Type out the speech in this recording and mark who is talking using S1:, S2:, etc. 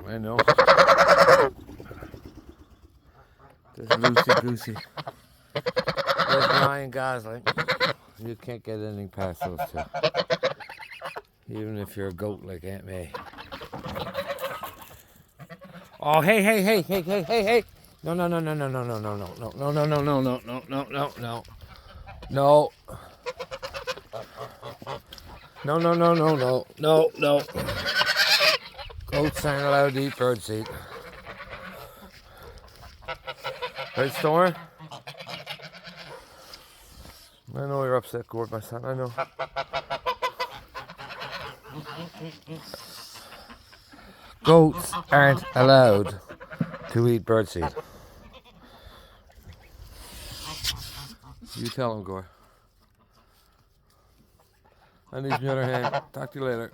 S1: I know. There's Loosey Goosey. There's Ryan Gosling. You can't get anything past those two. Even if you're a goat like Aunt May. Oh, hey. No. No. No. Goats aren't allowed to eat birdseed. Right, Storm? I know you're upset, Gord, my son. I know. Goats aren't allowed to eat birdseed. You tell him, Gord. I need the other hand. Talk to you later.